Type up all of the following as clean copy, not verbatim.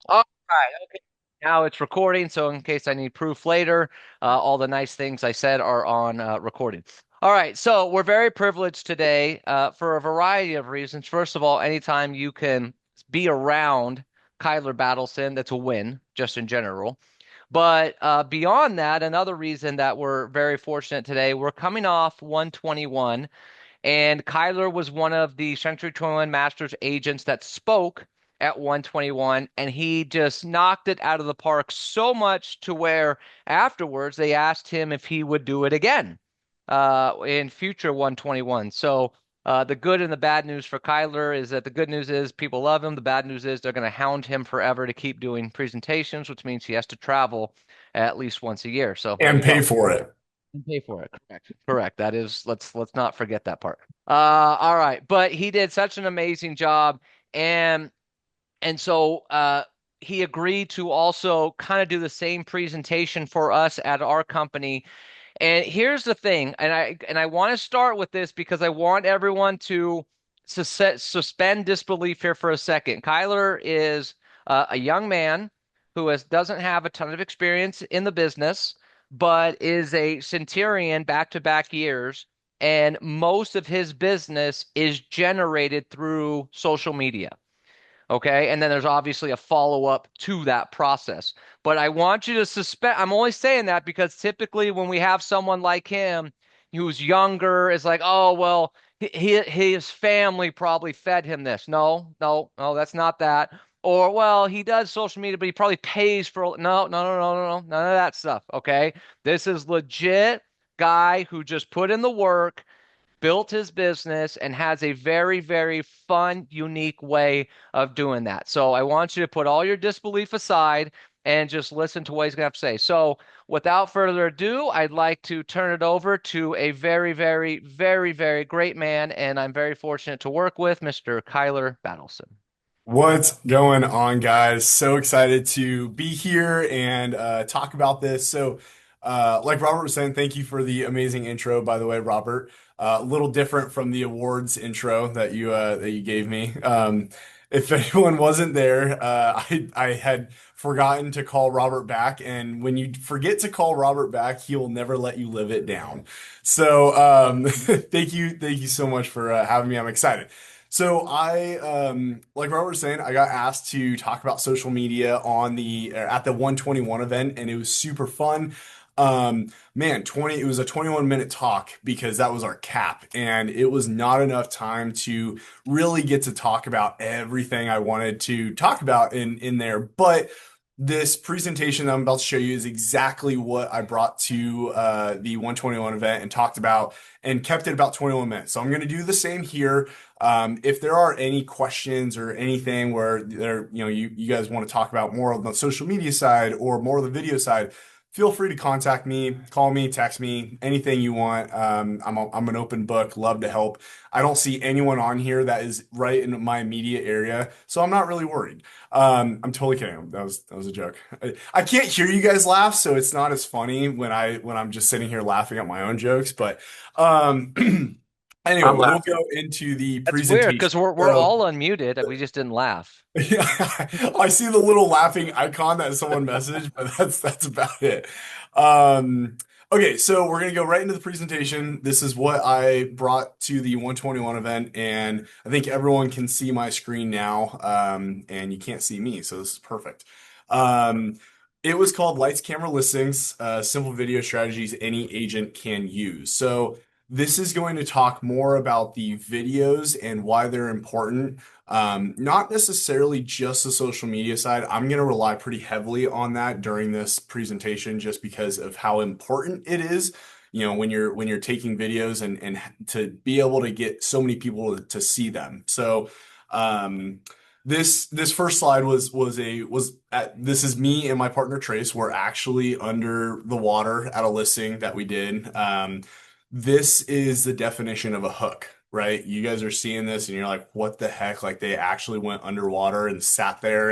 All right. Okay. Now it's recording. So in case I need proof later, all the nice things I said are on recording. All right. So we're very privileged today for a variety of reasons. First of all, anytime you can be around Kyler Battleson, that's a win, just in general. But beyond that, another reason that we're very fortunate today, we're coming off 121. And Kyler was one of the Century 21 Masters agents that spoke at 121, and he just knocked it out of the park so much to where afterwards they asked him if he would do it again in future 121. So the good and the bad news for Kyler is that the good news is people love him. The bad news is they're going to hound him forever to keep doing presentations, which means he has to travel at least once a year. So there And you pay go. for it. And pay for it. Correct. Correct. That is, let's not forget that part. All right. But he did such an amazing job. And and so he agreed to also kind of do the same presentation for us at our company. And here's the thing, and I want to start with this because I want everyone to suspend disbelief here for a second. Kyler is a young man who doesn't have a ton of experience in the business, but is a centurion back-to-back years, and most of his business is generated through social media. Okay. And then there's obviously a follow up to that process. But I want you to suspect, I'm only saying that because typically when we have someone like him who's younger, is like, oh, well, his family probably fed him this. No, no, no, that's not that. Or, well, he does social media, but he probably pays for, no, no, no, no, no, no, none of that stuff. Okay. This is legit guy who just put in the work, built his business, and has a very, very fun, unique way of doing that. So I want you to put all your disbelief aside and just listen to what he's going to have to say. So without further ado, I'd like to turn it over to a very, very, very, very great man, and I'm very fortunate to work with Mr. Kyler Battleson. What's going on, guys? So excited to be here and talk about this. Like Robert was saying, thank you for the amazing intro, by the way, Robert. A little different from the awards intro that you gave me. If anyone wasn't there, I had forgotten to call Robert back, and when you forget to call Robert back, he will never let you live it down. Thank you so much for having me. I'm excited. Like Robert was saying, I got asked to talk about social media at the 121 event, and it was super fun. It was a 21-minute talk because that was our cap, and it was not enough time to really get to talk about everything I wanted to talk about in there. But this presentation that I'm about to show you is exactly what I brought to the 121 event and talked about and kept it about 21 minutes. So I'm going to do the same here. If there are any questions or anything where you guys want to talk about more on the social media side or more of the video side, feel free to contact me, call me, text me, anything you want. I'm an open book, love to help. I don't see anyone on here that is right in my immediate area, so I'm not really worried. I'm totally kidding. That was a joke. I can't hear you guys laugh, so it's not as funny when I'm just sitting here laughing at my own jokes. But um, anyway, I'm we'll laughing. go into the That's weird presentation. because we're So. all unmuted and we just didn't laugh. Yeah, I see the little laughing icon that someone messaged, but that's about it. Okay, so we're gonna go right into the presentation. This is what I brought to the 121 event, and I think everyone can see my screen now, and you can't see me, so this is perfect. Um, it was called Lights, Camera, Listings, Simple Video Strategies Any Agent Can Use. So this is going to talk more about the videos and why they're important, not necessarily just the social media side. I'm going to rely pretty heavily on that during this presentation just because of how important it is, when you're taking videos and to be able to get so many people to see them. Um, this first slide this is me and my partner Trace. We're actually under the water at a listing that we did. This is the definition of a hook, right? You guys are seeing this and you're like, what the heck? Like they actually went underwater and sat there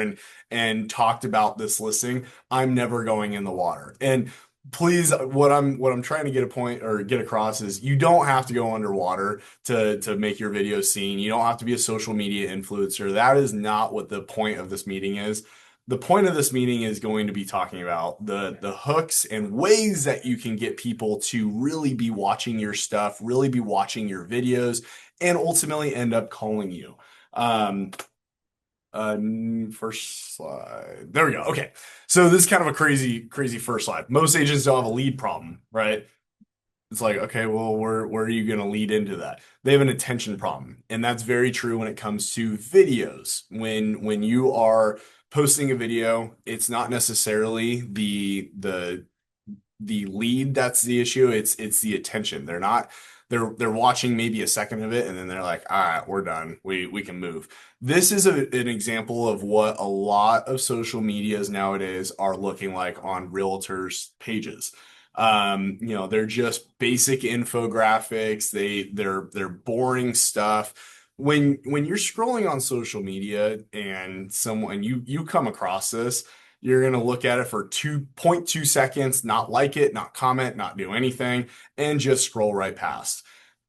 and talked about this listing. I'm never going in the water. And please, what I'm trying to get a point or get across is you don't have to go underwater to make your video seen. You don't have to be a social media influencer. That is not what the point of this meeting is. The point of this meeting is going to be talking about the hooks and ways that you can get people to really be watching your stuff, really be watching your videos, and ultimately end up calling you. Um, First slide. There we go. Okay. So this is kind of a crazy first slide. Most agents don't have a lead problem, right? It's like, okay, well, where are you going to lead into that? They have an attention problem, and that's very true when it comes to videos. When you are posting a video, it's not necessarily the lead that's the issue. It's the attention. They're watching maybe a second of it and then they're like, all right, we're done. We can move. This is an example of what a lot of social medias nowadays are looking like on realtors' pages. They're just basic infographics. They're boring stuff. When you're scrolling on social media and someone you come across this, you're going to look at it for 2.2 seconds, not like it, not comment, not do anything, and just scroll right past.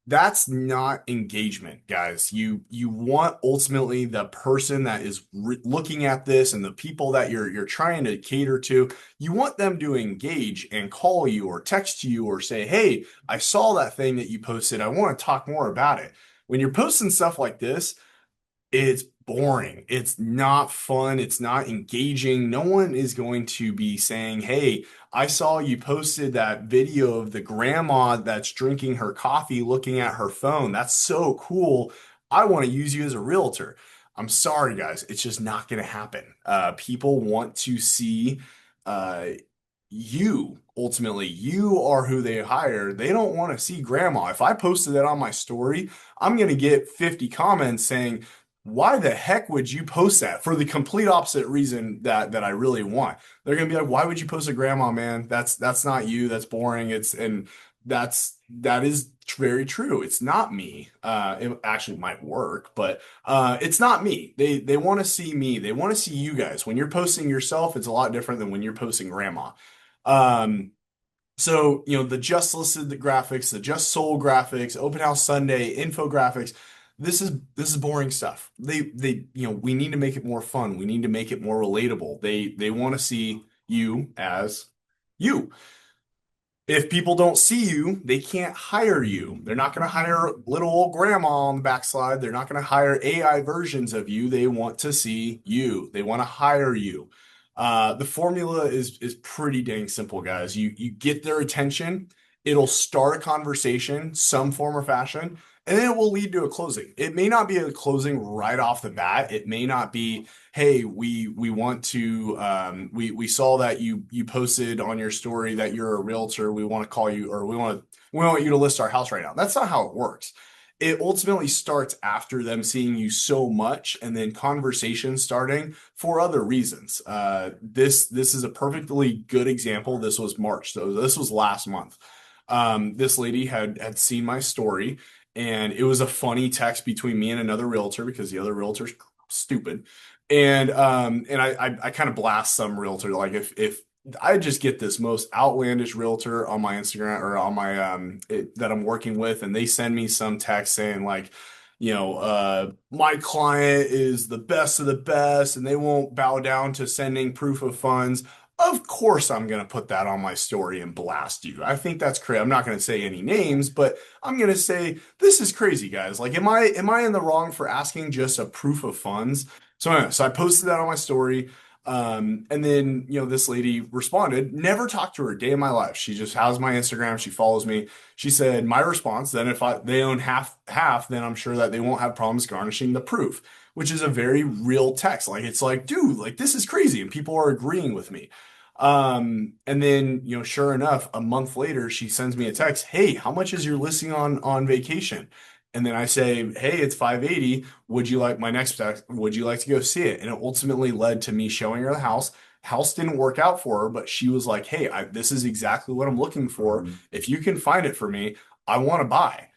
That's not engagement, guys. You want ultimately the person that is looking at this and the people that you're trying to cater to, you want them to engage and call you or text you or say, "Hey, I saw that thing that you posted. I want to talk more about it." When you're posting stuff like this, it's boring. It's not fun. It's not engaging. No one is going to be saying, "Hey, I saw you posted that video of the grandma that's drinking her coffee, looking at her phone. That's so cool. I want to use you as a realtor." I'm sorry, guys. It's just not going to happen. People want to see uh, you. Ultimately, you are who they hire. They don't want to see grandma. If I posted that on my story, I'm going to get 50 comments saying, "Why the heck would you post that?" For the complete opposite reason that I really want. They're gonna be like, "Why would you post a grandma, man? That's not you. That's boring." That is very true. It's not me. It actually might work, but it's not me. They want to see me. They want to see you guys. When you're posting yourself, it's a lot different than when you're posting grandma. Um, so, the just listed the graphics, the just sold graphics, open house Sunday, infographics, this is boring stuff. We need to make it more fun. We need to make it more relatable. They want to see you as you. If people don't see you, they can't hire you. They're not going to hire little old grandma on the backslide. They're not going to hire AI versions of you. They want to see you. They want to hire you. The formula is pretty dang simple, guys. You get their attention. It'll start a conversation, some form or fashion, and then it will lead to a closing. It may not be a closing right off the bat. It may not be, "Hey, we want to we saw that you posted on your story that you're a realtor. We want to call you, or we want you to list our house right now." That's not how it works. It ultimately starts after them seeing you so much and then conversation starting for other reasons. This is a perfectly good example. This was March, so this was last month. This lady had seen my story, and it was a funny text between me and another realtor because the other realtor's stupid. And I kind of blast some realtor, like, if I just get this most outlandish realtor on my Instagram or on my that I'm working with, and they send me some text saying like, my client is the best of the best and they won't bow down to sending proof of funds. Of course, I'm going to put that on my story and blast you. I think that's crazy. I'm not going to say any names, but I'm going to say this is crazy, guys. Like, am I in the wrong for asking just a proof of funds? So anyway, so I posted that on my story. And then, this lady responded, never talked to her a day in my life. She just has my Instagram. She follows me. She said, my response, then if they own half, then I'm sure that they won't have problems garnishing the proof, which is a very real text. Like, it's like, dude, like, this is crazy. And people are agreeing with me. And then, sure enough, a month later, she sends me a text. "Hey, how much is your listing on vacation?" And then I say, "Hey, it's 580. Would you like my next text? Would you like to go see it?" And it ultimately led to me showing her the house. House didn't work out for her, but she was like, "Hey, this is exactly what I'm looking for. If you can find it for me, I want to buy."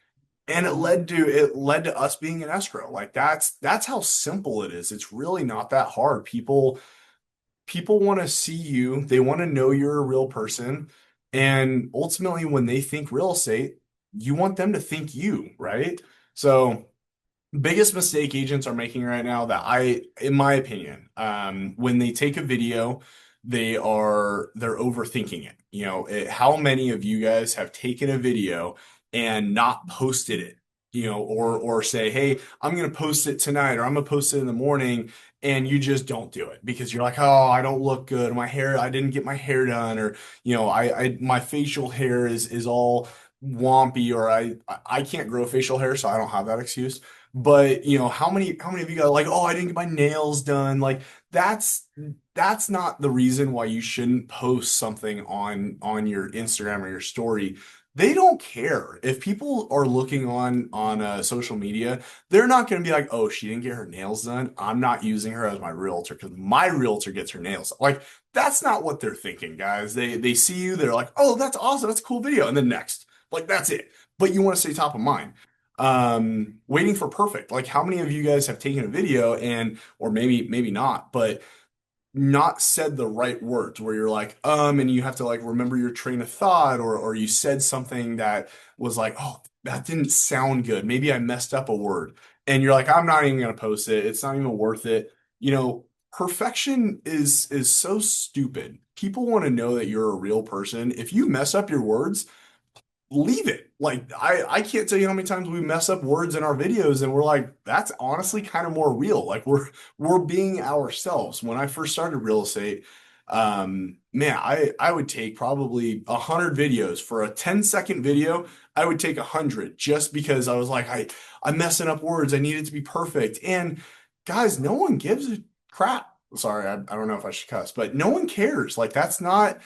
And it led to us being in escrow. Like, that's how simple it is. It's really not that hard. People want to see you. They want to know you're a real person. And ultimately, when they think real estate, you want them to think you, right? So, biggest mistake agents are making right now that in my opinion, when they take a video, they're overthinking it. How many of you guys have taken a video and not posted it, or say, hey, I'm gonna post it tonight or I'm gonna post it in the morning, and you just don't do it because you're like, oh, I don't look good. My hair, I didn't get my hair done, or my facial hair is all wompy, or I can't grow facial hair, so I don't have that excuse. But how many of you guys are like, oh, I didn't get my nails done? Like that's not the reason why you shouldn't post something on your Instagram or your story. They don't care. If people are looking on social media, they're not going to be like, oh, she didn't get her nails done. I'm not using her as my realtor because my realtor gets her nails. Like that's not what they're thinking, guys. They see you, they're like, oh, that's awesome, that's a cool video, and then next, like that's it. But you want to stay top of mind, waiting for perfect. Like how many of you guys have taken a video or maybe not, but not said the right words where you're like, and you have to like remember your train of thought, or you said something that was like, oh, that didn't sound good. Maybe I messed up a word. And you're like, I'm not even gonna post it. It's not even worth it. Perfection is so stupid. People want to know that you're a real person. If you mess up your words, leave it. Like I can't tell you how many times we mess up words in our videos and we're like, that's honestly kind of more real. Like we're being ourselves. When I first started real estate, man, I would take probably 100 videos for a 10-second video. I would take 100 just because I was like, I'm messing up words. I need it to be perfect. And guys, no one gives a crap. Sorry, I don't know if I should cuss, but no one cares. Like that's not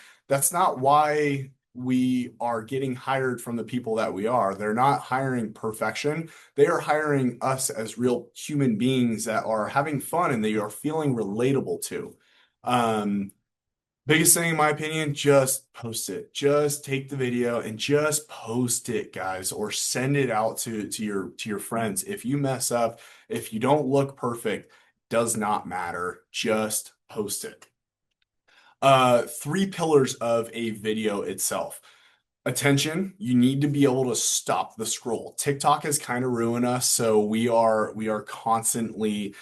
why we are getting hired from the people that we are. They're not hiring perfection. They are hiring us as real human beings that are having fun and they are feeling relatable to. Um, Biggest thing in my opinion, just post it. Just take the video and just post it, guys, or send it out to your friends. If you mess up, if you don't look perfect, does not matter. Just post it. Three pillars of a video itself. Attention, you need to be able to stop the scroll. TikTok has kind of ruined us, so we are constantly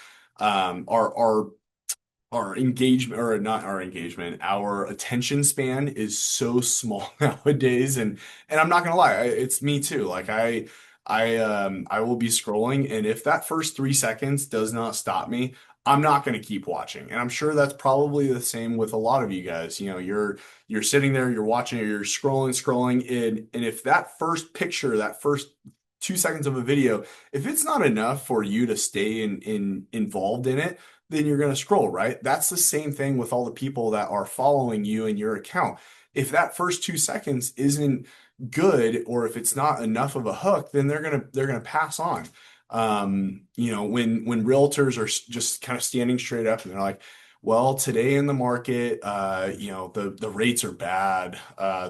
our engagement, or not our engagement, our attention span is so small nowadays. And I'm not gonna lie, it's me too. Like I will be scrolling, and if that first 3 seconds does not stop me, I'm not gonna keep watching. And I'm sure that's probably the same with a lot of you guys. You're sitting there, you're watching, you're scrolling, and if that first picture, that first 2 seconds of a video, if it's not enough for you to stay involved in it, then you're going to scroll, right? That's the same thing with all the people that are following you in your account. If that first 2 seconds isn't good, or if it's not enough of a hook, then they're gonna pass on. When realtors are just kind of standing straight up and they're like, well, today in the market, the rates are bad.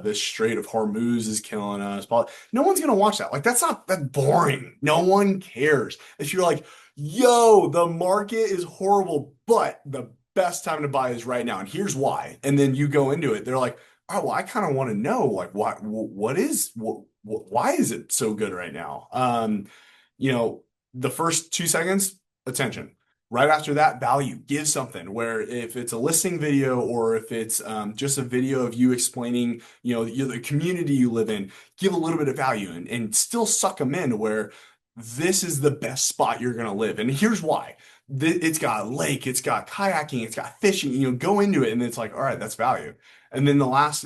This Strait of Hormuz is killing us. But no one's gonna watch that. Like that's boring. No one cares. If you're like, yo, the market is horrible, but the best time to buy is right now, and here's why. And then you go into it, they're like, oh, well, I kind of want to know, like, why is it so good right now? You know, the first 2 seconds, attention. Right after that, value. Give something. Where if it's a listing video, or if it's just a video of you explaining, the community you live in, give a little bit of value, and still suck them in where this is the best spot you're gonna live. And here's why. It's got a lake, it's got kayaking, it's got fishing. Go into it, and it's like, all right, that's value. And then the last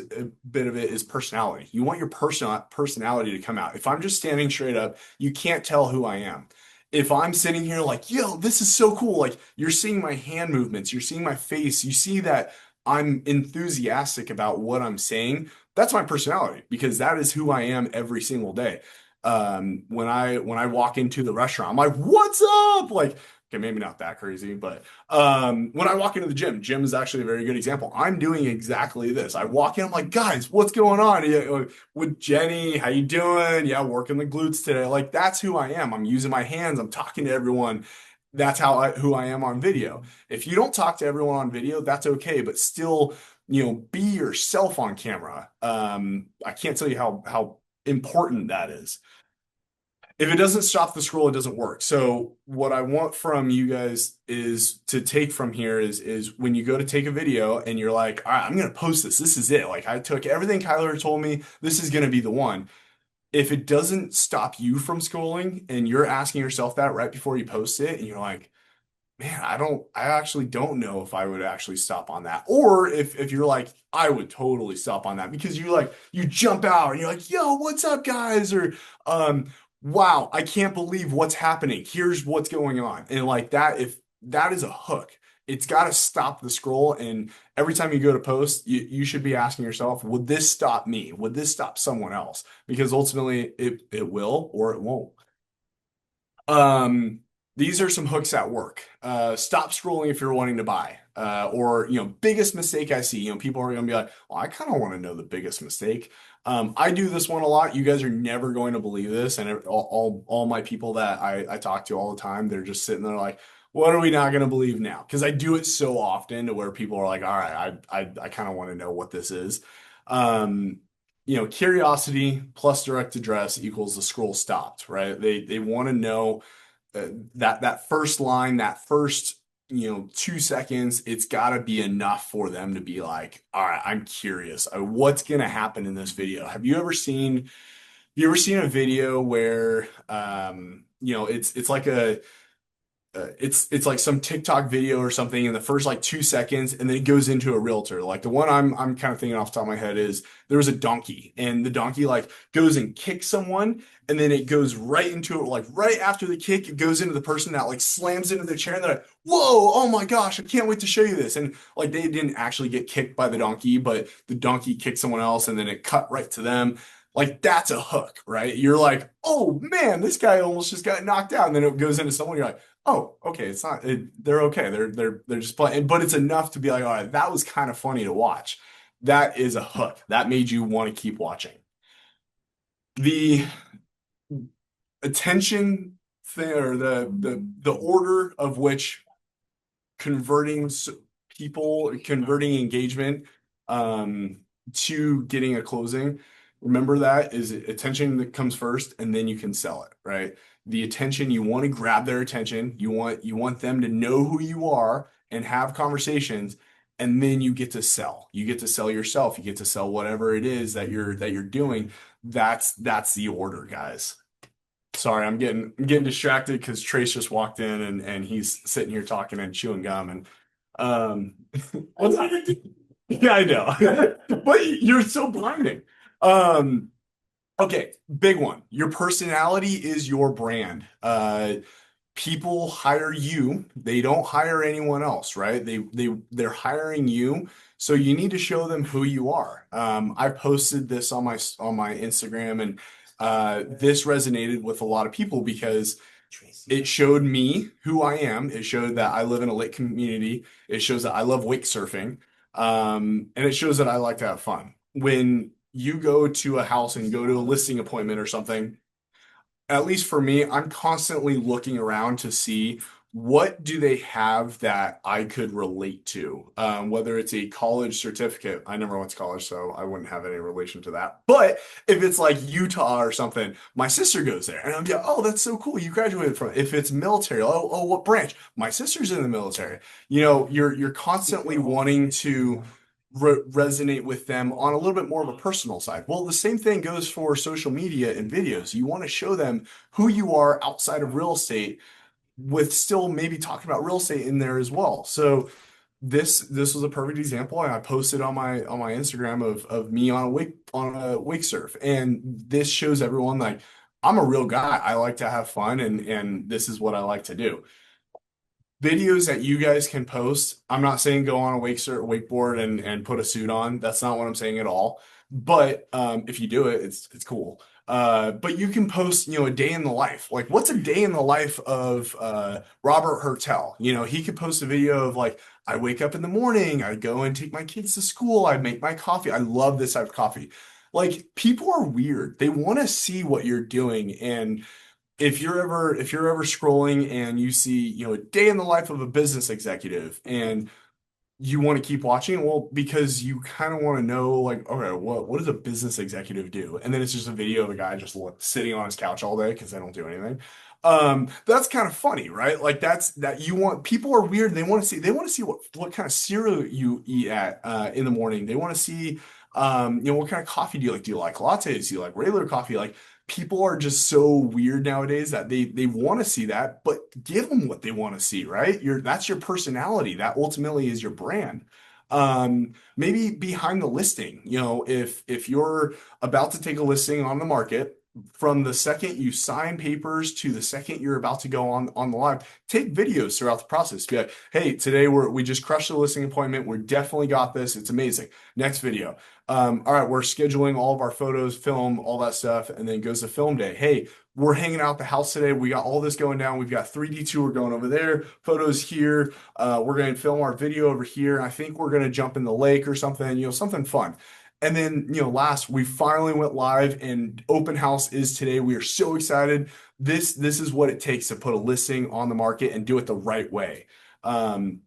bit of it is personality. You want your personality to come out. If I'm just standing straight up, you can't tell who I am. If I'm sitting here like, yo, this is so cool, like you're seeing my hand movements, you're seeing my face, you see that I'm enthusiastic about what I'm saying. That's my personality, because that is who I am every single day. When I walk into the restaurant, I'm like, what's up? Like, okay, maybe not that crazy, but when I walk into the gym is actually a very good example. I'm doing exactly this. I walk in, I'm like, guys, what's going on? Yeah, with Jenny, how you doing? Yeah, working the glutes today. Like, that's who I am. I'm using my hands, I'm talking to everyone. That's who I am on video. If you don't talk to everyone on video, that's okay, but still be yourself on camera. I can't tell you how important that is. If it doesn't stop the scroll, it doesn't work. So what I want from you guys is to take from here is when you go to take a video and you're like, all right, I'm gonna post this. This is it. Like I took everything Kyler told me. This is gonna be the one. If it doesn't stop you from scrolling and you're asking yourself that right before you post it, and you're like, man, I actually don't know if I would actually stop on that. Or if you're like, I would totally stop on that because you jump out and you're like, yo, what's up, guys? Or wow, I can't believe what's happening. Here's what's going on. And like that, if that is a hook, it's got to stop the scroll. And every time you go to post, you should be asking yourself, would this stop me? Would this stop someone else? Because ultimately it will or it won't. Um, these are some hooks at work. Stop scrolling if you're wanting to buy. Or, biggest mistake I see, people are going to be like, well, I kind of want to know the biggest mistake. I do this one a lot. You guys are never going to believe this. And all my people that I talk to all the time, they're just sitting there like, what are we not going to believe now? Because I do it so often to where people are like, all right, I kind of want to know what this is. Um, curiosity plus direct address equals the scroll stopped, right? They want to know that first line, that first 2 seconds. It's got to be enough for them to be like, all right, I'm curious. What's gonna happen in this video? Have you ever seen a video where it's like it's like some TikTok video or something in the first like 2 seconds, and then it goes into a realtor. Like the one I'm kind of thinking off the top of my head is there was a donkey, and the donkey like goes and kicks someone, and then it goes right into it, like right after the kick, it goes into the person that like slams into their chair, and they're like, "Whoa, oh my gosh, I can't wait to show you this." And like they didn't actually get kicked by the donkey, but the donkey kicked someone else, and then it cut right to them. Like that's a hook, right? You're like, "Oh man, this guy almost just got knocked out," and then it goes into someone. You're like, oh, okay, it's not. They're okay. They're just playing, but it's enough to be like, all right, that was kind of funny to watch. That is a hook. That made you want to keep watching. The attention thing, or the order of which converting people, converting engagement um, to getting a closing. Remember that is attention that comes first, and then you can sell it, right? The attention, you want to grab their attention. You want them to know who you are and have conversations, and then you get to sell. You get to sell yourself. You get to sell whatever it is that you're doing. That's the order, guys. Sorry, I'm getting distracted because Trace just walked in and he's sitting here talking and chewing gum and um what's that? Yeah, I know. But you're so blinding. Um okay, big one. Your personality is your brand. People hire you. They don't hire anyone else, right? They're hiring you. So you need to show them who you are. I posted this on my Instagram, and this resonated with a lot of people because it showed me who I am. It showed that I live in a lake community. It shows that I love wake surfing. And it shows that I like to have fun. When you go to a house and you go to a listing appointment or something, at least for me, I'm constantly looking around to see what do they have that I could relate to. Whether it's a college certificate, I never went to college, so I wouldn't have any relation to that. But if it's like Utah or something, my sister goes there, and I'm like, oh, that's so cool. You graduated from it. If it's military, oh, what branch? My sister's in the military. You're constantly wanting to resonate with them on a little bit more of a personal side. Well, the same thing goes for social media and videos. You want to show them who you are outside of real estate with still maybe talking about real estate in there as well. So this was a perfect example, and I posted on my Instagram of me on a wake surf, and this shows everyone like I'm a real guy. I like to have fun, and this is what I like to do. Videos that you guys can post. I'm not saying go on a wakeboard and put a suit on. That's not what I'm saying at all. But if you do it, it's cool. But you can post, a day in the life. Like, what's a day in the life of Robert Hertel? He could post a video of like, I wake up in the morning, I go and take my kids to school, I make my coffee. I love this type of coffee. Like, people are weird. They want to see what you're doing, and if you're ever scrolling and you see, a day in the life of a business executive, and you want to keep watching? Well, because you kind of want to know, like, okay, what does a business executive do? And then it's just a video of a guy just sitting on his couch all day because they don't do anything. That's kind of funny, right? Like that you want people are weird. They want to see what kind of cereal you eat at in the morning. They want to see what kind of coffee do you like? Do you like lattes? Do you like regular coffee? Like people are just so weird nowadays that they want to see that, but give them what they want to see, right? That's your personality. That ultimately is your brand. Maybe behind the listing, if you're about to take a listing on the market, from the second you sign papers to the second you're about to go on the live, take videos throughout the process. Be like, hey, today we just crushed the listing appointment. We definitely got this. It's amazing. Next video. All right, we're scheduling all of our photos, film, all that stuff, and then goes to film day. Hey, we're hanging out at the house today. We got all this going down. We've got 3D tour going over there, photos here. We're going to film our video over here. I think we're going to jump in the lake or something, something fun. And then, last, we finally went live and open house is today. We are so excited. This is what it takes to put a listing on the market and do it the right way. Um,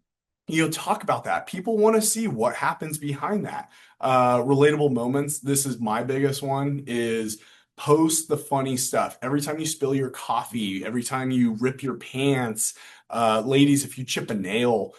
talk about that. People want to see what happens behind that. Relatable moments. This is my biggest one is post the funny stuff. Every time you spill your coffee, every time you rip your pants, ladies, if you chip a nail,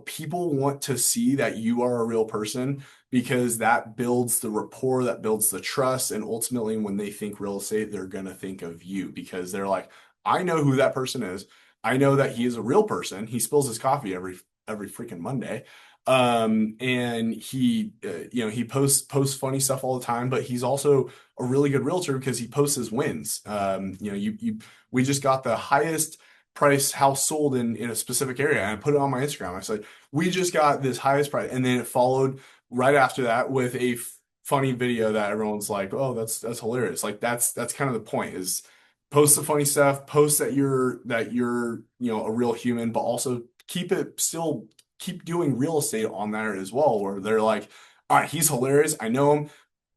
people want to see that you are a real person because that builds the rapport, that builds the trust. And ultimately, when they think real estate, they're going to think of you because they're like, I know who that person is. I know that he is a real person. He spills his coffee every freaking Monday. And he posts funny stuff all the time, but he's also a really good realtor because he posts his wins. We just got the highest price house sold in a specific area, and I put it on my Instagram. I said, we just got this highest price, and then it followed right after that with a funny video that everyone's like, oh, that's hilarious. Like that's kind of the point is post the funny stuff, post that you're a real human, but also keep doing real estate on there as well, where they're like, all right, he's hilarious. I know him,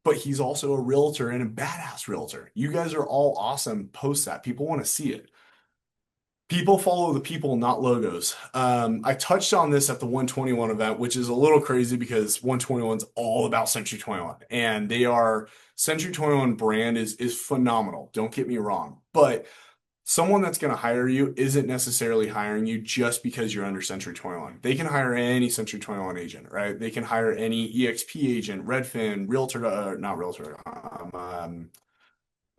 but he's also a realtor and a badass realtor. You guys are all awesome. Post that. People want to see it. People follow the people, not logos. I touched on this at the 121 event, which is a little crazy because 121 is all about Century 21, and Century 21 brand is phenomenal. Don't get me wrong, but someone that's going to hire you isn't necessarily hiring you just because you're under Century 21. They can hire any Century 21 agent, right? They can hire any EXP agent, Redfin, Realtor, not Realtor,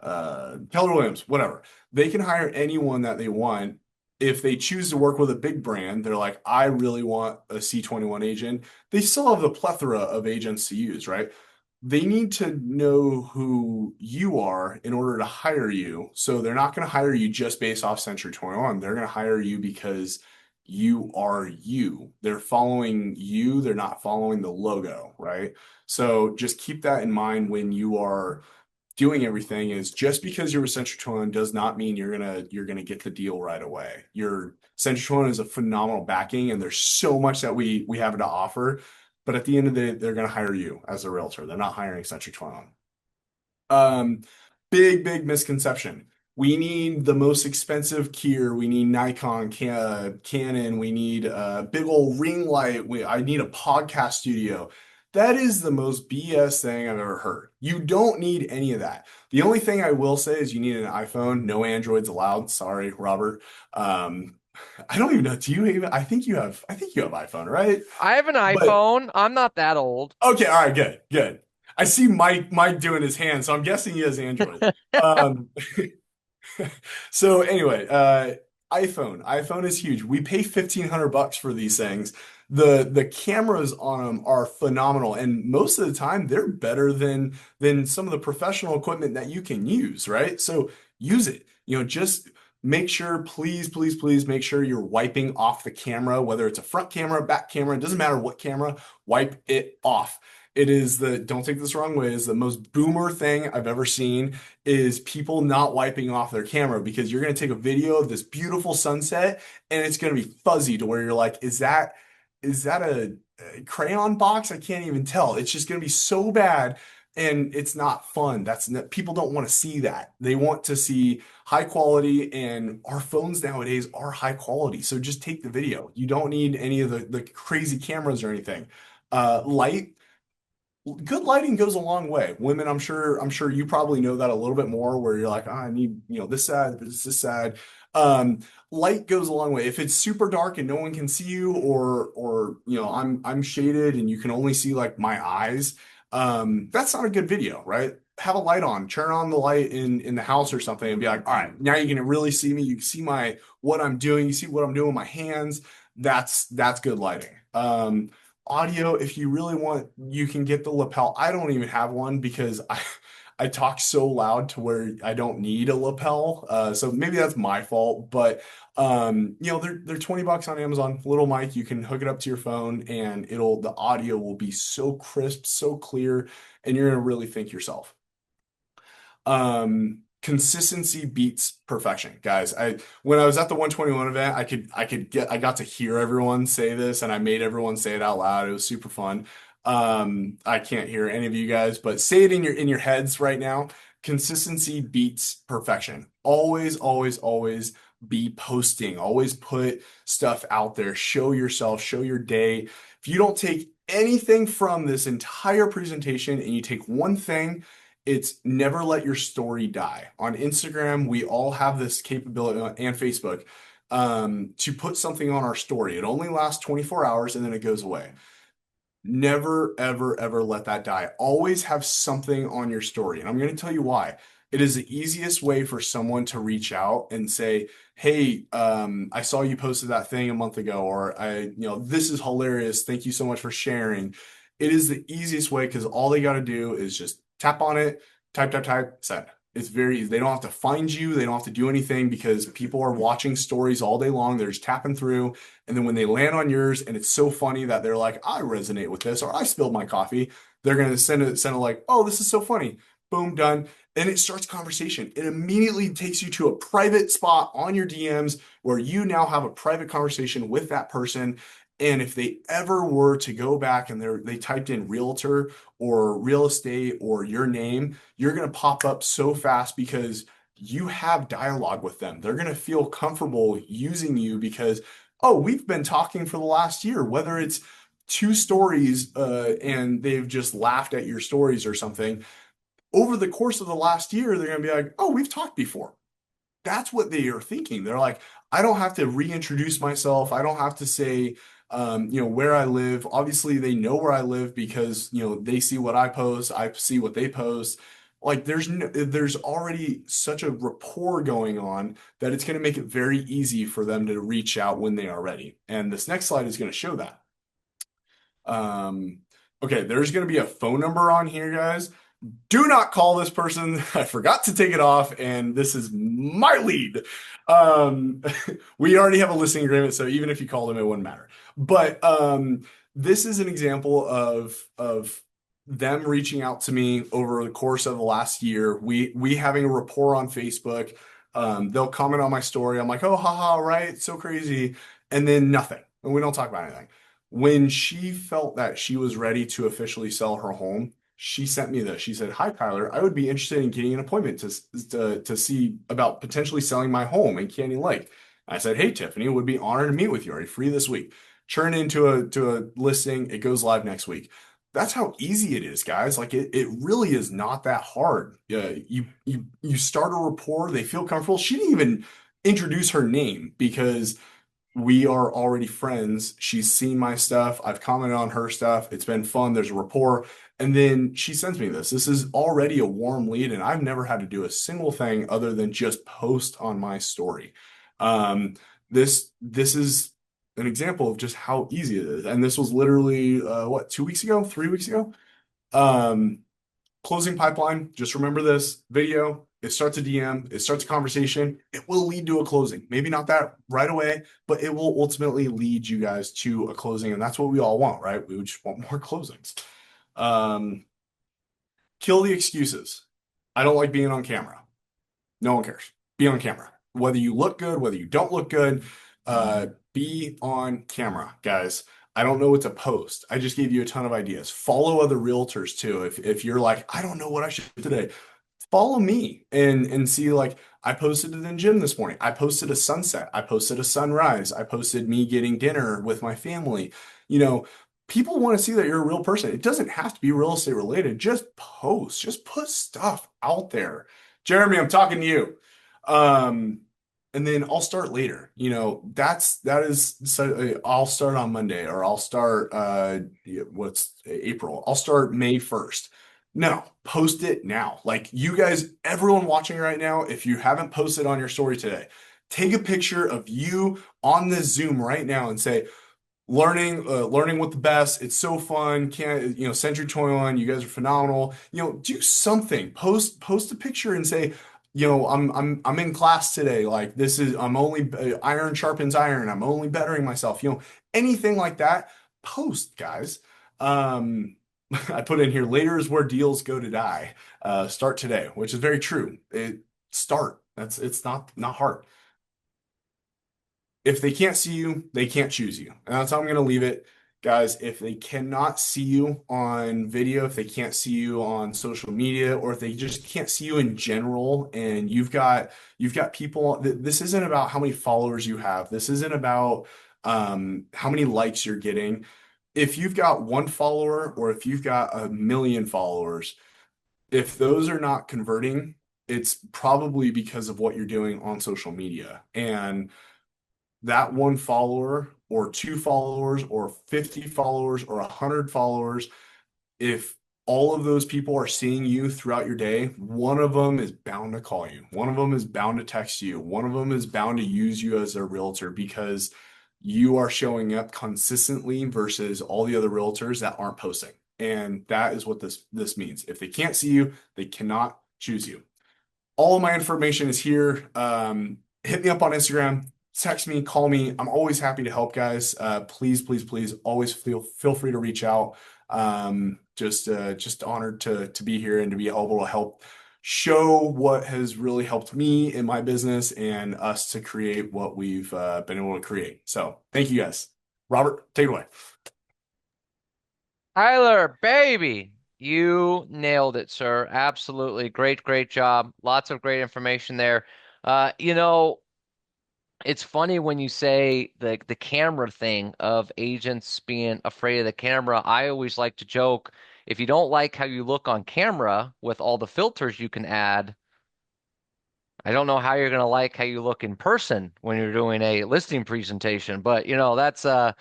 Keller Williams, whatever. They can hire anyone that they want. If they choose to work with a big brand, they're like, I really want a C21 agent. They still have the plethora of agents to use, right? They need to know who you are in order to hire you. So they're not going to hire you just based off Century 21. They're going to hire you because you are you. They're following you. They're not following the logo, right? So just keep that in mind when you are doing everything is just because you're a Century 21 does not mean you're gonna get the deal right away. Your Century 21 is a phenomenal backing, and there's so much that we have to offer. But at the end of the day, they're gonna hire you as a realtor. They're not hiring Century 21. Um, big misconception. We need the most expensive gear. We need Nikon, Canon. We need a big old ring light. I need a podcast studio. That is the most BS thing I've ever heard. You don't need any of that. The only thing I will say is you need an iPhone. No Androids allowed. Sorry, Robert. Um, I don't even know. Do you even? I think you have iPhone, right? I have an But iPhone. I'm not that old. okay, all right, good. I see Mike doing his hand, so I'm guessing he has Android. Um, so anyway, iPhone is huge. We pay $1,500 for these things. The cameras on them are phenomenal, and most of the time they're better than some of the professional equipment that you can use, right? So use it. Just make sure, please make sure you're wiping off the camera, whether it's a front camera, back camera, it doesn't matter what camera, wipe it off. Don't take this the wrong way, is the most boomer thing I've ever seen is people not wiping off their camera because you're going to take a video of this beautiful sunset and it's going to be fuzzy to where you're like, is that a crayon box? I can't even tell. It's just going to be so bad. and it's not fun. People don't want to see that. They want to see high quality, and our phones nowadays are high quality. So just take the video. You don't need any of the crazy cameras or anything. Light, good lighting goes a long way. Women, I'm sure you probably know that a little bit more where you're like, "Ah, I need, this side, this side. Um, Light goes a long way. If it's super dark and no one can see you, or I'm shaded and you can only see like my eyes, that's not a good video, right? Have a light on, turn on the light in the house or something and be like, all right, now you can really see me. You can see my what I'm doing, you see what I'm doing with my hands. That's good lighting. Audio, if you really want, you can get the lapel. I don't even have one because I talk so loud to where I don't need a lapel. So maybe that's my fault, but they're $20 on Amazon. Little mic, you can hook it up to your phone and the audio will be so crisp, so clear, and you're gonna really think yourself. Consistency beats perfection, guys. When I was at the 121 event, I got to hear everyone say this and I made everyone say it out loud. It was super fun. I can't hear any of you guys, but say it in your heads right now. Consistency beats perfection. Always, always, always be posting. Always put stuff out there. Show yourself, show your day. If you don't take anything from this entire presentation and you take one thing, it's never let your story die. On Instagram, we all have this capability, and Facebook, to put something on our story. It only lasts 24 hours and then it goes away. Never, ever, ever let that die. Always have something on your story. And I'm going to tell you why. It is the easiest way for someone to reach out and say, hey, I saw you posted that thing a month ago, or this is hilarious. Thank you so much for sharing. It is the easiest way because all they got to do is just tap on it, type, type, type, send. It's very easy. They don't have to find you. They don't have to do anything because people are watching stories all day long. They're just tapping through. And then when they land on yours and it's so funny that they're like, I resonate with this, or I spilled my coffee, they're going to send it like, oh, this is so funny. Boom, done. And it starts conversation. It immediately takes you to a private spot on your DMs where you now have a private conversation with that person. And if they ever were to go back and they typed in realtor or real estate or your name, you're going to pop up so fast because you have dialogue with them. They're going to feel comfortable using you because, oh, we've been talking for the last year, whether it's two stories and they've just laughed at your stories or something. Over the course of the last year, they're going to be like, oh, we've talked before. That's what they are thinking. They're like, I don't have to reintroduce myself. I don't have to say, where I live. Obviously, they know where I live because, they see what I post. I see what they post. Like there's already such a rapport going on that it's going to make it very easy for them to reach out when they are ready. And this next slide is going to show that. Okay, there's going to be a phone number on here, guys. Do not call this person. I forgot to take it off, and this is my lead. Um, we already have a listing agreement, so even if you called them, it wouldn't matter. But this is an example of them reaching out to me over the course of the last year. We having a rapport on Facebook. They'll comment on my story. I'm like, oh, haha, right, so crazy, and then nothing, and we don't talk about anything. When she felt that she was ready to officially sell her home, she sent me this. She said, "Hi, Kyler. I would be interested in getting an appointment to see about potentially selling my home in Canyon Lake." I said, "Hey, Tiffany, would be honored to meet with you. Are you free this week?" Churn into a listing. It goes live next week. That's how easy it is, guys. Like it really is not that hard. You start a rapport. They feel comfortable. She didn't even introduce her name because we are already friends. She's seen my stuff. I've commented on her stuff. It's been fun. There's a rapport. And then she sends me this. This is already a warm lead, and I've never had to do a single thing other than just post on my story. Um, this is an example of just how easy it is. And this was literally 2 weeks ago, 3 weeks ago. Um, Closing pipeline, just remember this video. It starts a DM, it starts a conversation. It will lead to a closing. Maybe not that right away, but it will ultimately lead you guys to a closing. And that's what we all want, right? We just want more closings. Um, Kill the excuses. I don't like being on camera. No one cares. Be on camera. Whether you look good, whether you don't look good, be on camera, guys. I don't know what to post. I just gave you a ton of ideas. Follow other realtors too. If you're like, I don't know what I should do today, follow me and see like I posted it in gym this morning. I posted a sunset. I posted a sunrise. I posted me getting dinner with my family. You know, people want to see that you're a real person. It doesn't have to be real estate related. Just post. Just put stuff out there. Jeremy, I'm talking to you. Um, and then I'll start later. That is so I'll start on Monday or I'll start what's April. I'll start May 1st. No, post it now. Like you guys, everyone watching right now, if you haven't posted on your story today, take a picture of you on this Zoom right now and say, learning with the best. It's so fun. Can't, Century 21, you guys are phenomenal. Do something. Post a picture and say, I'm in class today. Like I'm only iron sharpens iron. I'm only bettering myself. Anything like that. Post, guys. Um, I put in here later is where deals go to die. Start today, which is very true. Start. It's not hard. If they can't see you, they can't choose you. And that's how I'm going to leave it. Guys, if they cannot see you on video, if they can't see you on social media, or if they just can't see you in general, and you've got people, this isn't about how many followers you have. This isn't about how many likes you're getting. If you've got one follower or if you've got a million followers, if those are not converting, it's probably because of what you're doing on social media. And that one follower or two followers or 50 followers or 100 followers, if all of those people are seeing you throughout your day, one of them is bound to call you. One of them is bound to text you. One of them is bound to use you as a realtor because you are showing up consistently versus all the other realtors that aren't posting. And that is what this means. If they can't see you, they cannot choose you. All of my information is here. Hit me up on Instagram, text me, call me. I'm always happy to help, guys. Please, please, please, always feel free to reach out. Just honored to be here and to be able to help show what has really helped me in my business and us to create what we've been able to create. So thank you, guys. Robert, take it away. Tyler, baby, you nailed it, sir. Absolutely. Great, great job. Lots of great information there. Uh, you know, it's funny when you say the camera thing of agents being afraid of the camera. I always like to joke, if you don't like how you look on camera with all the filters you can add, I don't know how you're going to like how you look in person when you're doing a listing presentation, but that's I'm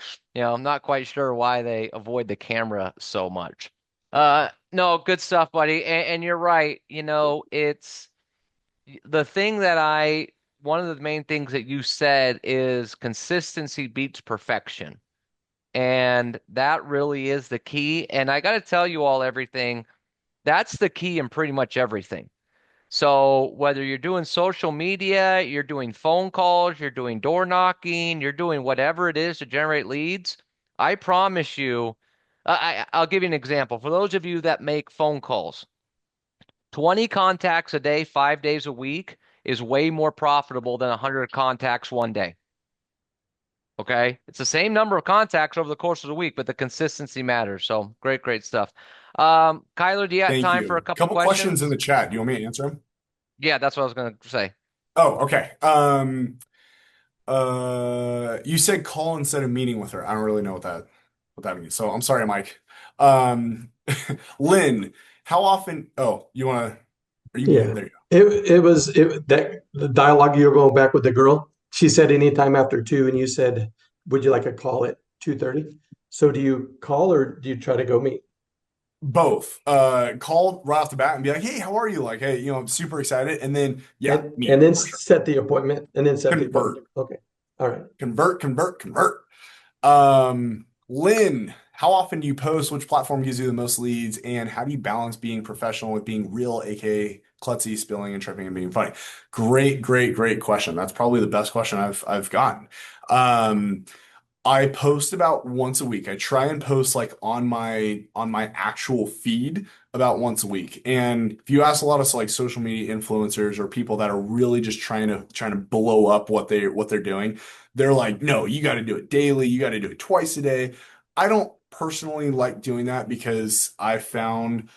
not quite sure why they avoid the camera so much. No, good stuff, buddy. And you're right. It's the thing that one of the main things that you said is consistency beats perfection. And that really is the key. And I got to tell you all everything, that's the key in pretty much everything. So whether you're doing social media, you're doing phone calls, you're doing door knocking, you're doing whatever it is to generate leads, I promise you, I'll give you an example. For those of you that make phone calls, 20 contacts a day, 5 days a week is way more profitable than 100 contacts one day. Okay. It's the same number of contacts over the course of the week, but the consistency matters. So great, great stuff. Kyler, do you have Thank time for a you. couple Couple questions in questions? the chat. Do you want me to answer them? Yeah, that's what I was going to say. Oh, okay. You said call instead of meeting with her. I don't really know what that means. So I'm sorry, Mike. Um, Lynn, how often? Oh, are you Yeah. muted? There you It was that the dialogue you were going back with the girl. She said anytime after 2, and you said, would you like a call at 2:30? So do you call or do you try to go meet? both. Call right off the bat and be like, hey, how are you? Like, hey, I'm super excited. And then, yeah, And meet then for sure. set the appointment and then set the Convert, appointment. Okay. All right. convert. Lynn, how often do you post? Which platform gives you the most leads? And how do you balance being professional with being real, aka klutzy, spilling, and tripping and being funny? Great, great, great question. That's probably the best question I've gotten. Um, I post about once a week. I try and post like on my actual feed about once a week. And if you ask a lot of like social media influencers or people that are really just trying to blow up what they're doing, they're like, no, you got to do it daily. You got to do it twice a day. I don't personally like doing that because I found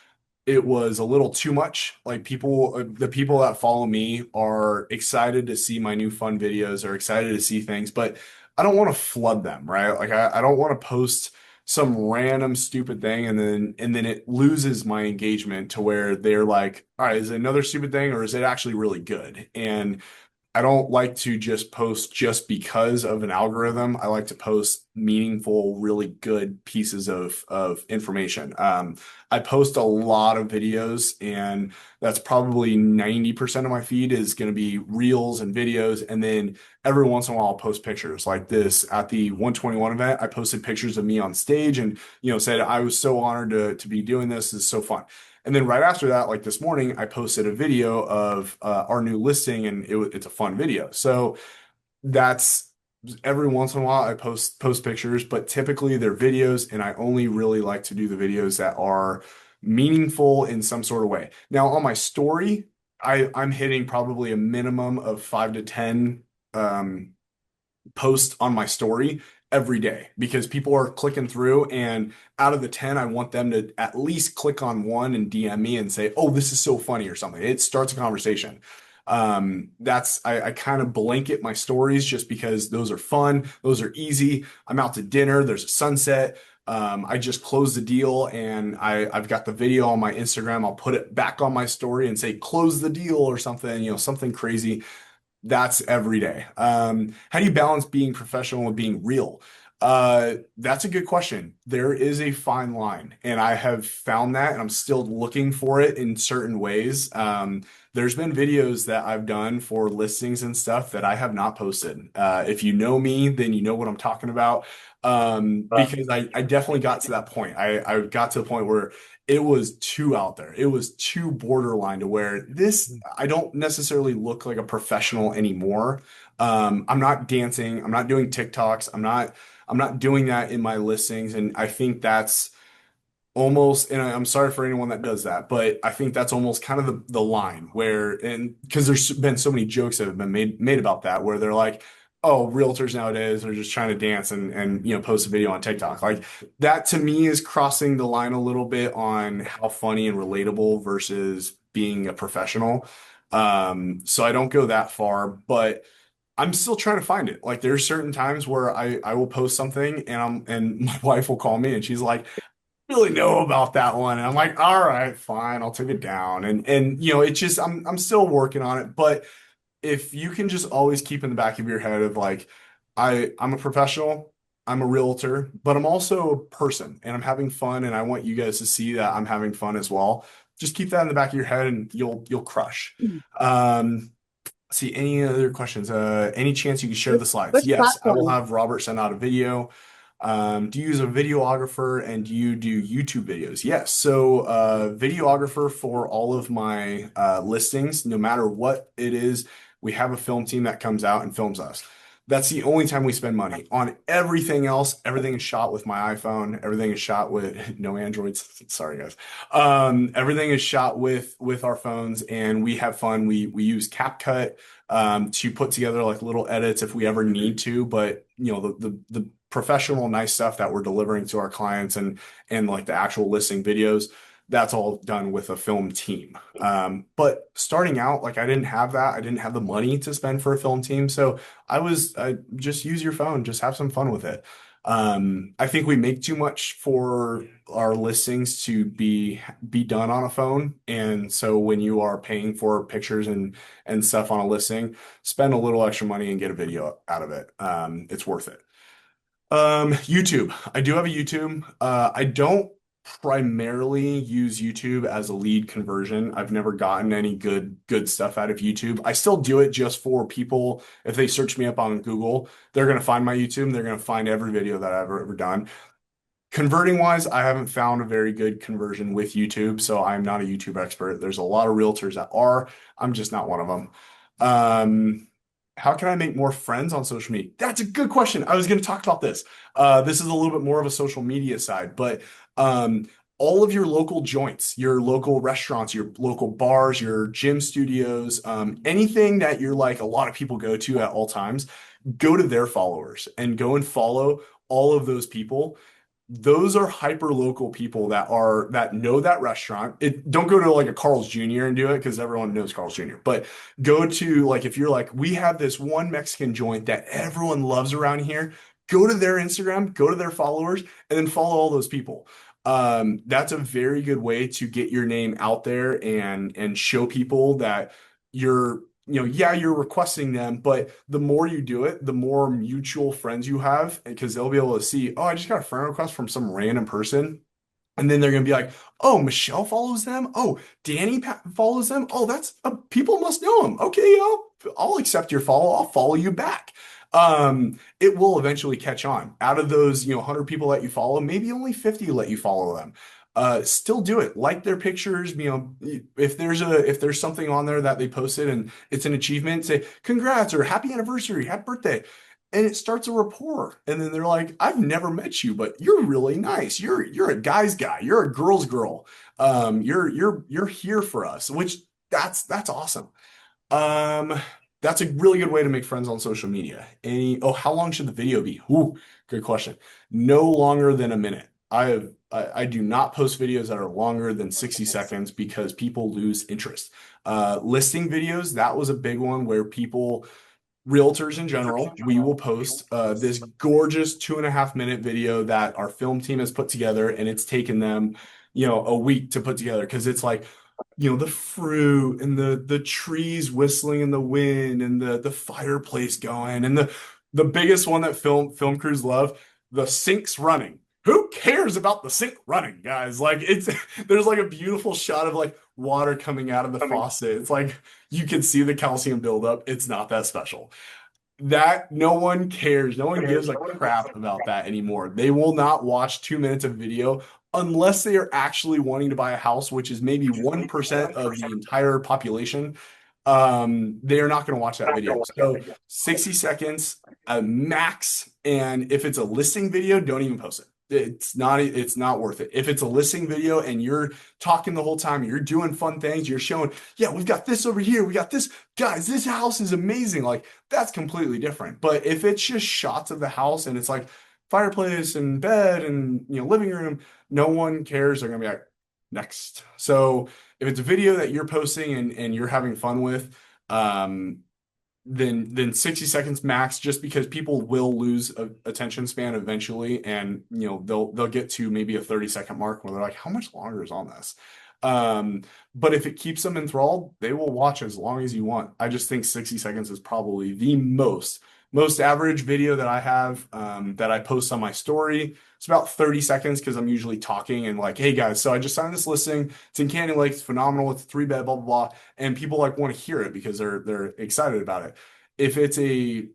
it was a little too much. Like the people that follow me are excited to see my new fun videos, are excited to see things, but I don't want to flood them, right? Like I don't want to post some random stupid thing and then it loses my engagement to where they're like, all right, is it another stupid thing or is it actually really good? And I don't like to just post just because of an algorithm. I like to post meaningful, really good pieces of information. I post a lot of videos, and that's probably 90% of my feed is going to be reels and videos. And then every once in a while, I'll post pictures like this at the 121 event. I posted pictures of me on stage and, said I was so honored to be doing this. It's so fun. And then right after that, like this morning, I posted a video of our new listing, and it's a fun video. So that's every once in a while I post pictures, but typically they're videos, and I only really like to do the videos that are meaningful in some sort of way. Now on my story, I'm hitting probably a minimum of 5 to 10 um, post on my story every day because people are clicking through, and out of the 10 I want them to at least click on one and DM me and say, oh, this is so funny or something. It starts a conversation. That's I kind of blanket my stories just because those are fun, those are easy. I'm out to dinner, there's a sunset. I just closed the deal, and I've got the video on my Instagram. I'll put it back on my story and say close the deal or something, something crazy. That's every day. How do you balance being professional with being real? That's a good question. There is a fine line, and I have found that, and I'm still looking for it in certain ways. There's been videos that I've done for listings and stuff that I have not posted. If you know me, then you know what I'm talking about. Because I definitely got to that point. I got to the point where it was too out there. It was too borderline to where I don't necessarily look like a professional anymore. I'm not dancing. I'm not doing TikToks. I'm not doing that in my listings. And I think that's almost, and I'm sorry for anyone that does that, but I think that's almost kind of the line where, and because there's been so many jokes that have been made about that, where they're like, oh, realtors nowadays are just trying to dance and post a video on TikTok. Like that to me is crossing the line a little bit on how funny and relatable versus being a professional. So I don't go that far, but I'm still trying to find it. Like there's certain times where I will post something and my wife will call me and she's like, really know about that one. And I'm like, all right, fine, I'll take it down. And it's just I'm still working on it. But if you can just always keep in the back of your head of like, I'm a professional, I'm a realtor, but I'm also a person and I'm having fun and I want you guys to see that I'm having fun as well. Just keep that in the back of your head and you'll crush. Um, see, any other questions? Any chance you can share the slides? Which Yes, I will platform? have Robert send out a video. Do you use a videographer and do you do YouTube videos? Yes. So, videographer for all of my listings, no matter what it is, we have a film team that comes out and films us. That's the only time we spend money. On everything else, everything is shot with my iPhone. Everything is shot with no Androids. Sorry, guys. Everything is shot with our phones, and we have fun. We use CapCut to put together like little edits if we ever need to. But the professional, nice stuff that we're delivering to our clients and like the actual listing videos, that's all done with a film team. But starting out, like I didn't have that. I didn't have the money to spend for a film team. So I just use your phone, just have some fun with it. I think we make too much for our listings to be done on a phone. And so when you are paying for pictures and stuff on a listing, spend a little extra money and get a video out of it. It's worth it. YouTube. I do have a YouTube. I don't primarily use YouTube as a lead conversion. I've never gotten any good stuff out of YouTube. I still do it just for people. If they search me up on Google, they're gonna find my YouTube. And they're gonna find every video that I've ever done. Converting wise, I haven't found a very good conversion with YouTube, so I'm not a YouTube expert. There's a lot of realtors that are. I'm just not one of them. Um, how can I make more friends on social media? That's a good question. I was going to talk about this. This is a little bit more of a social media side, but um, all of your local joints, your local restaurants, your local bars, your gym studios, anything that you're like a lot of people go to at all times, go to their followers and go and follow all of those people. those are hyper local people that know that restaurant. Don't go to like a Carl's Jr. and do it because everyone knows Carl's Jr. But go to like if you're like we have this one Mexican joint that everyone loves around here, go to their Instagram, go to their followers, and then follow all those people. That's a very good way to get your name out there and show people that you're yeah, you're requesting them, but the more you do it, the more mutual friends you have, because they'll be able to see, oh, I just got a friend request from some random person. And then they're going to be like, oh, Michelle follows them. Oh, Danny follows them. Oh, that's people must know him. Okay, I'll accept your follow. I'll follow you back. It will eventually catch on. Out of those, 100 people that you follow, maybe only 50 let you follow them. Still do it. Like their pictures, if there's something on there that they posted and it's an achievement, say congrats or happy anniversary, happy birthday. And it starts a rapport. And then they're like, I've never met you, but you're really nice. You're a guy's guy. You're a girl's girl. You're here for us, which that's awesome. Um, that's a really good way to make friends on social media. How long should the video be? Ooh, good question. No longer than a minute. I do not post videos that are longer than 60 seconds because people lose interest. Listing videos, that was a big one where realtors in general, we will post this gorgeous 2.5 minute video that our film team has put together, and it's taken them, a week to put together because it's like, the fruit and the trees whistling in the wind and the fireplace going and the biggest one that film crews love, the sink's running. Who cares about the sink running, guys? Like there's like a beautiful shot of like water coming out of the faucet. It's like you can see the calcium buildup. It's not that special. That no one cares. No one gives a crap about that anymore. They will not watch 2 minutes of video unless they are actually wanting to buy a house, which is maybe 1% of the entire population. They are not going to watch that video. So 60 seconds max. And if it's a listing video, don't even post it. It's not worth it. If it's a listing video and you're talking the whole time, you're doing fun things, you're showing, yeah, we've got this over here, we got this, guys, this house is amazing. Like that's completely different. But if it's just shots of the house and it's like fireplace and bed and living room, no one cares. They're gonna be like, next. So if it's a video that you're posting and you're having fun with, then 60 seconds max, just because people will lose attention span eventually, and they'll get to maybe a 30-second mark where they're like, how much longer is on this? But if it keeps them enthralled, they will watch as long as you want. I just think 60 seconds is probably the most average video that I have, that I post on my story. It's about 30 seconds because I'm usually talking and like, hey guys, so I just signed this listing. It's in Canyon Lake. It's phenomenal. It's a 3-bed, blah, blah, blah. And people like want to hear it because they're excited about it. If it's a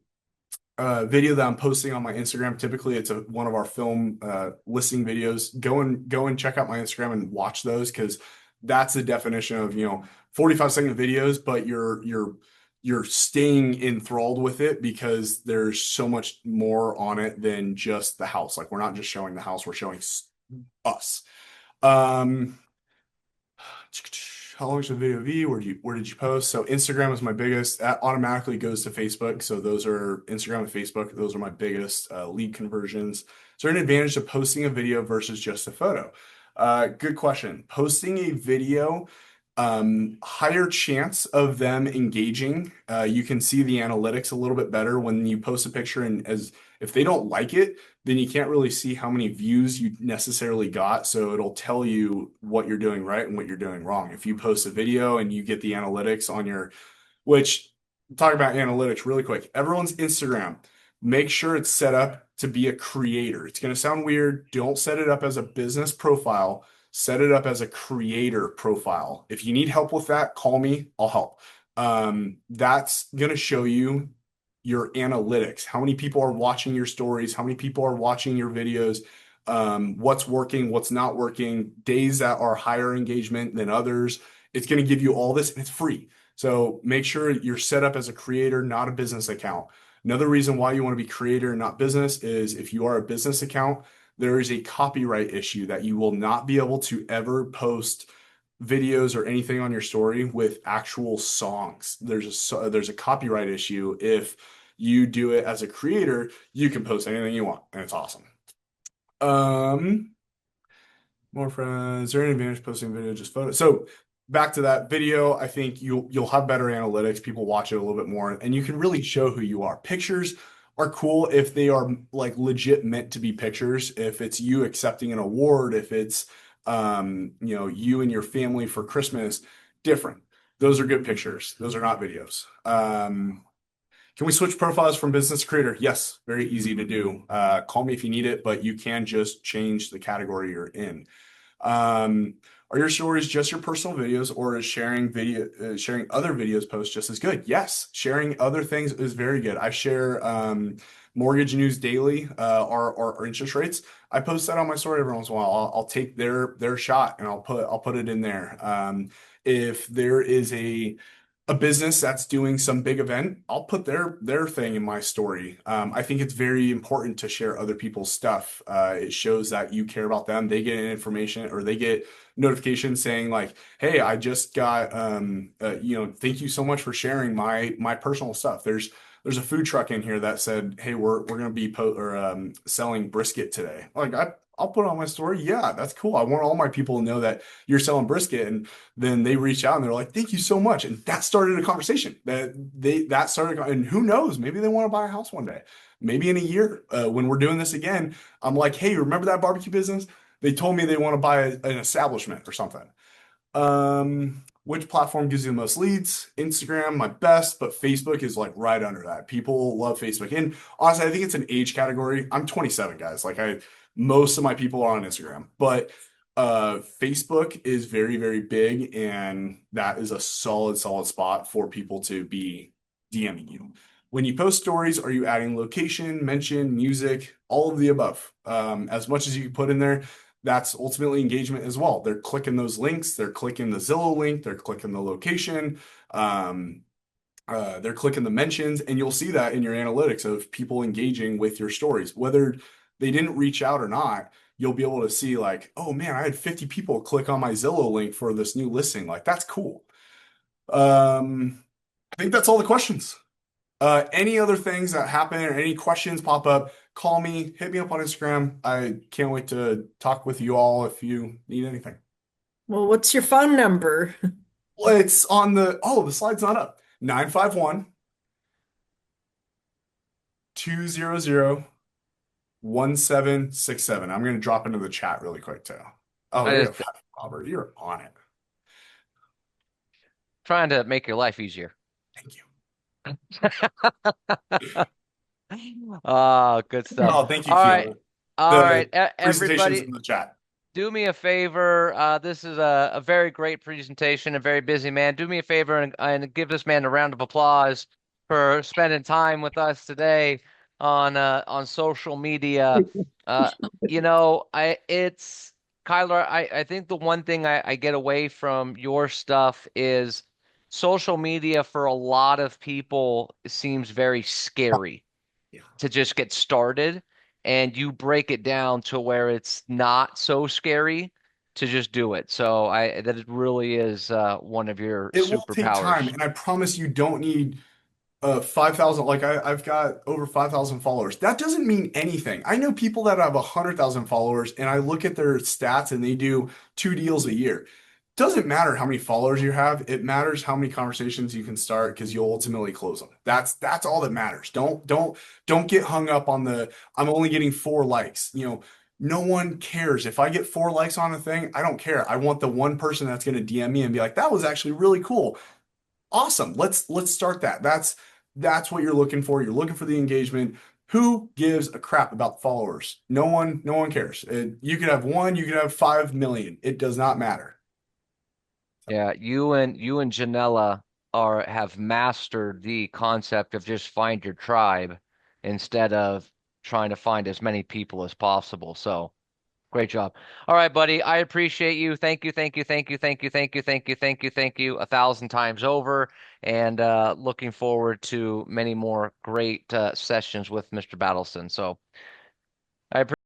video that I'm posting on my Instagram, typically it's one of our film listing videos. Go and check out my Instagram and watch those, because that's the definition of 45-second videos, but you're staying enthralled with it because there's so much more on it than just the house. Like we're not just showing the house, we're showing us. How long should the video be? Where did you post? So Instagram is my biggest. That automatically goes to Facebook. So those are Instagram and Facebook. Those are my biggest lead conversions. Is there an advantage to posting a video versus just a photo? Good question. Posting a video, higher chance of them engaging. You can see the analytics a little bit better when you post a picture, and if they don't like it, then you can't really see how many views you necessarily got. So it'll tell you what you're doing right and what you're doing wrong. If you post a video and you get the analytics which talk about analytics really quick, everyone's Instagram, make sure it's set up to be a creator. It's going to sound weird. Don't set it up as a business profile. Set it up as a creator profile. If you need help with that, call me. I'll help. That's going to show you your analytics. How many people are watching your stories? How many people are watching your videos? What's working, what's not working, days that are higher engagement than others. It's going to give you all this, and it's free. So make sure you're set up as a creator, not a business account. Another reason why you want to be creator and not business is if you are a business account, there is a copyright issue that you will not be able to ever post videos or anything on your story with actual songs. There's a copyright issue. If you do it as a creator, you can post anything you want, and it's awesome. Um, More friends. Is there any advantage posting video just photos? So back to that video, I think you'll have better analytics. People watch it a little bit more, and you can really show who you are. Pictures are cool if they are like legit meant to be pictures. If it's you accepting an award, if it's you and your family for Christmas, different. Those are good pictures. Those are not videos. Can we switch profiles from business to creator? Yes, very easy to do. Call me if you need it, but you can just change the category you're in. Um, are your stories just your personal videos, or is sharing other videos posts just as good? Yes, sharing other things is very good. I share mortgage news daily, our interest rates. I post that on my story every once in a while. I'll take their shot and I'll put it in there. If there is a business that's doing some big event, I'll put their thing in my story. I think it's very important to share other people's stuff. It shows that you care about them. They get information or they get notifications saying like, "Hey, I just got thank you so much for sharing my personal stuff." There's a food truck in here that said, "Hey, we're gonna be selling brisket today." Like I'll put it on my story. Yeah, that's cool. I want all my people to know that you're selling brisket, and then they reach out and they're like, "Thank you so much," and that started a conversation. That started, and who knows? Maybe they want to buy a house one day. Maybe in a year, when we're doing this again, I'm like, "Hey, remember that barbecue business? They told me they want to buy an establishment or something." Which platform gives you the most leads? Instagram, my best, but Facebook is like right under that. People love Facebook. And honestly, I think it's an age category. I'm 27, guys. Most of my people are on Instagram, but Facebook is very, very big, and that is a solid spot for people to be DMing you. When you post stories, are you adding location, mention, music, all of the above? As much as you can put in there, that's ultimately engagement as well. They're clicking those links, they're clicking the Zillow link, they're clicking the location, they're clicking the mentions, and you'll see that in your analytics of people engaging with your stories. Whether they didn't reach out or not, you'll be able to see like, oh man, I had 50 people click on my Zillow link for this new listing. Like that's cool. I think that's all the questions. Any other things that happen or any questions pop up, call me, hit me up on Instagram. I can't wait to talk with you all if you need anything. Well, what's your phone number? Well, it's on the slide's not up. 951 200 1767. I'm going to drop into the chat really quick too. Oh, I there you just go. Robert, you're on it. trying to make your life easier. Thank you. Oh, good stuff. Oh, thank you, All right. Fiona. All right, The presentation's everybody, in the chat. do me a favor. This is a very great presentation, a very busy man. Do me a favor and give this man a round of applause for spending time with us today on social media. Uh, it's Kyler, I think the one thing I get away from your stuff is social media for a lot of people seems very scary Yeah. to just get started, and you break it down to where it's not so scary to just do it. So that it really is one of your It will take time, superpowers. and I promise you don't need 5,000. Like I've got over 5,000 followers. That doesn't mean anything. I know people that have 100,000 followers, and I look at their stats and they do 2 deals a year. Doesn't matter how many followers you have. It matters how many conversations you can start because you'll ultimately close them. That's all that matters. Don't get hung up on the I'm only getting 4 likes. No one cares. If I get 4 likes on a thing, I don't care. I want the one person that's going to DM me and be like, that was actually really cool. Awesome. Let's start that. That's what you're looking for. You're looking for the engagement. Who gives a crap about the followers? No one cares. You could have one, you could have 5 million. It does not matter. Yeah, you and Janella have mastered the concept of just find your tribe instead of trying to find as many people as possible. So great job. All right, buddy. I appreciate you. Thank you, thank you, thank you, thank you, thank you, thank you, thank you, thank you 1,000 times over. And looking forward to many more great sessions with Mr. Battleson. So I appreciate